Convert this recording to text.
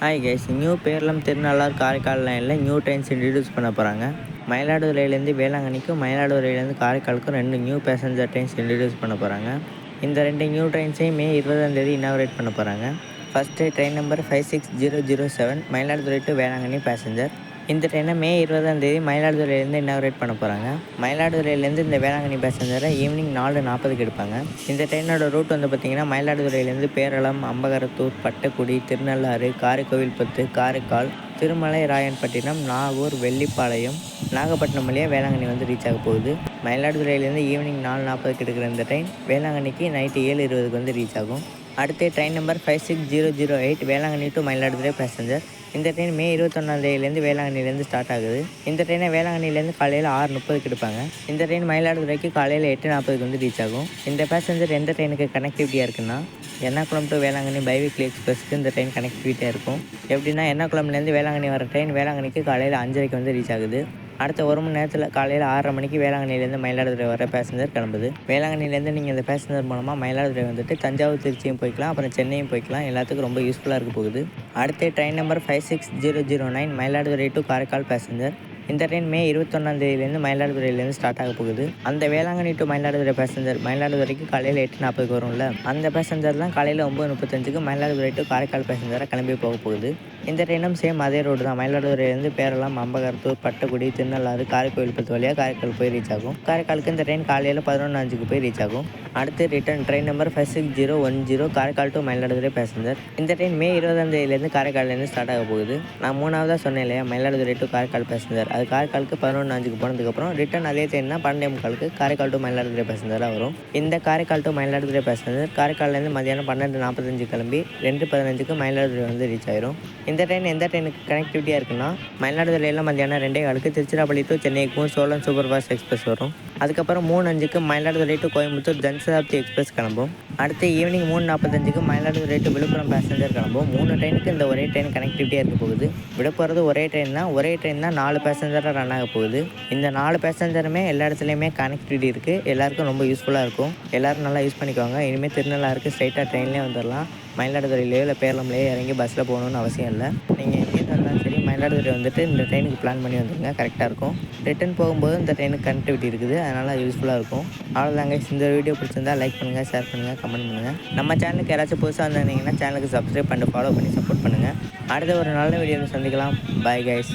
Hi guys, new Peralam Thirunallar Karaikal லைனில் new trains introduce பண்ண போகிறாங்க. மயிலாடுதுறையிலேருந்து வேளாங்கண்ணிக்கும் மயிலாடுதுறையிலேருந்து காரைக்காலுக்கும் 2 நியூ பேசஞ்சர் ட்ரெயின்ஸ் இன்ட்ரடியூஸ் பண்ண போகிறாங்க. இந்த 2 நியூ ட்ரெயின்ஸையும் மே 20 இனாகரேட் பண்ண போகிறாங்க. First train number 56007 Mayiladuthurai to Velankanni passenger. இந்த ட்ரெயினை மே 20 மயிலாடுதுறையிலேருந்து இனாகரேட் பண்ண போகிறாங்க. மயிலாடுதுறையிலேருந்து இந்த வேளாங்கண்ணி பேசஞ்சரை ஈவினிங் 4:40க்கு எடுப்பாங்க. இந்த ட்ரெயினோட ரூட் வந்து பார்த்திங்கன்னா மயிலாடுதுறையிலேருந்து பேரளம், அம்பகரத்தூர், பட்டக்குடி, திருநள்ளாறு, காரைக்கோவில்பத்து, காரைக்கால், திருமலை ராயன்பட்டினம், நாகூர், வெள்ளிப்பாளையம், நாகப்பட்டினம் வழியாக வேளாங்கண்ணி வந்து ரீச் ஆக போகுது. மயிலாடுதுறையிலேருந்து ஈவினிங் 4:40க்கு எடுக்கிற இந்த ட்ரெயின் வேளாங்கண்ணிக்கு நைட்டு 7:20க்கு வந்து ரீச் ஆகும். அடுத்து train number 56008 Velankanni to Mayiladuthurai passenger. இந்த ட்ரெயின் மே 21 வேளாங்கண்ணிலேருந்து ஸ்டார்ட் ஆகுது. இந்த ட்ரெயினை வேளாங்கண்ணிலேருந்து காலையில் 6:30க்கு எடுப்பாங்க. இந்த ட்ரெயின் மயிலாடுதுறைக்கு காலையில் 8:40க்கு வந்து ரீச் ஆகும். இந்த பேசஞ்சர் எந்த ட்ரெயினுக்கு கனெக்டிவிட்டியாக இருக்குன்னா, எர்ணாகுளம் டு வேளாங்கண்ணி பைவீக்லி எக்ஸ்பிரஸ்க்கு இந்த ட்ரெயின் கனெக்டிவிட்டியாக இருக்கும். எப்படின்னா, எர்ணாகுளம்லேருந்து வேளாங்கண்ணி வர ட்ரெயின் வேளாங்கண்ணிக்கு காலையில் 5:30க்கு வந்து ரீச் ஆகுது. அடுத்த 1 மணி நேரத்தில் காலையில் 6:30 மணிக்கு வேளாங்கண்ணிலேருந்து மயிலாடுதுறை வர பேசஞ்சர் கிளம்புது. வேளாங்கண்ணிலேருந்து நீங்கள் இந்த பேசஞ்சர் மூலமாக மயிலாடுதுறை வந்துட்டு தஞ்சாவூர், திருச்சியும் போய்க்கலாம், அப்புறம் சென்னையும் போய்க்கலாம். எல்லாத்துக்கும் ரொம்ப யூஸ்ஃபுல்லாக இருக்க போகுது. அடுத்து train number 56009 Mayiladuthurai to Karaikal passenger. இந்த ட்ரெயின் மே 21 மயிலாடுதுறையிலேருந்து ஸ்டார்ட் ஆக போகுது. அந்த வேளாங்கண்ணி டு மயிலாடுதுறை பேசஞ்சர் மயிலாடுதுறைக்கு காலையில் 8:40க்கு வரும்ல, அந்த பேசஞ்சர் தான் காலையில் 9:35க்கு மயிலாடுதுறை டு காரைக்கால் பேசஞ்சராக கிளம்பி போக போகுது. இந்த ட்ரெயினும் சேம் அதே ரோடு தான். மயிலாடுதுறையிலேருந்து பேரளம், அம்பகரத்தூர், பட்டக்குடி, திருநள்ளாறு, காரைக்கோவில்பத்து வழியாக காரைக்கால் போய் ரீச் ஆகும். காரைக்காலுக்கு இந்த ட்ரெயின் காலையில் 11:05க்கு போய் ரீச் ஆகும். அடுத்து return train number 56010 Karaikal to Mayiladuthurai passenger. இந்த ட்ரெயின் மே 20 காரைக்கால்லேருந்து ஸ்டார்ட் ஆக போகுது. நான் 3வதாக சொன்னேன் இல்லையா, மயிலாடுதுறை டு காரைக்கால் பேசஞ்சர். அது காரைக்காலுக்கு 11:05க்கு போனதுக்கப்புறம் ரிட்டர்ன் அதே ட்ரெயின் தான் 12:45க்கு காரைக்கால் டு மயிலாடுதுறை பேசஞ்சராக வரும். இந்த காரைக்கால் டு மயிலாடுதுறை பேசஞ்சர் காரைக்கால்லேருந்து மதியானம் 12:45 கிளம்பி 2:15க்கு மயிலாடுதுறை வந்து ரீச் ஆயிரும். இந்த ட்ரெயின் எந்த ட்ரெயினுக்கு கனெக்டிவிட்டியாக இருக்குன்னா, மயிலாடுதுறையில் மதியானம் 2:15க்கு திருச்சிராப்பள்ளி டு சென்னைக்கும் சோழன் சூப்பர் ஃபாஸ்ட் எக்ஸ்பிரஸ் வரும். அதுக்கப்புறம் 3:05க்கு மயிலாடுதுறை டு கோயம்புத்தூர் ஜன்சதாப்தி எக்ஸ்பிரஸ் கிளம்பும். அடுத்து ஈவினிங் 3:45க்கு மயிலாடுதுறை டு விழுப்புரம் பேசஞ்சர் கிளம்பும். 3 ட்ரெயினுக்கு இந்த ஒரே ட்ரெயின் கனெக்டிவிட்டியாக இருக்க போகுது. விட போகிறது ஒரே ட்ரெயின் தான் 4 பேசஞ்சராக ரன் ஆக போகுது. இந்த 4 பேசஞ்சருமே எல்லா இடத்துலையுமே கனெக்டிவிட்டி இருக்குது. எல்லாருக்கும் ரொம்ப யூஸ்ஃபுல்லாக இருக்கும். எல்லோரும் நல்லா யூஸ் பண்ணிக்குவாங்க. இனிமேல் திருநள்ளாறுக்கு ஸ்ட்ரைட்டாக ட்ரெயின்லேயே வந்துடலாம். மயிலாடுதுறையிலையோ இல்லை பேரளம்லையோ இறங்கி பஸ்ஸில் போகணுன்னு அவசியம் இல்லை. நீங்கள் எங்கேருந்து வந்தாலும் சரி மயிலாடுதுறை வந்துட்டு இந்த ட்ரெயினுக்கு பிளான் பண்ணி வந்துடுங்க, கரெக்டாக இருக்கும். ரிட்டன் போகும்போது இந்த ட்ரெயினுக்கு கனெக்டிவிட்டி இருக்குது, அதனால் யூஸ்ஃபுல்லாக இருக்கும். அவ்வளோதாங்க. இந்த வீடியோ பிடிச்சிருந்தா லைக் பண்ணுங்கள், ஷேர் பண்ணுங்கள், கமெண்ட் பண்ணுங்கள். நம்ம சேனலுக்கு யாராச்சும் புதுசாக வந்திருந்தீங்கன்னா சேனலுக்கு சப்ஸ்கிரைப் பண்ணிட்டு ஃபாலோ பண்ணி சப்போர்ட் பண்ணுங்கள். அடுத்த ஒரு நல்ல வீடியோவில் சந்திக்கலாம். Bye guys.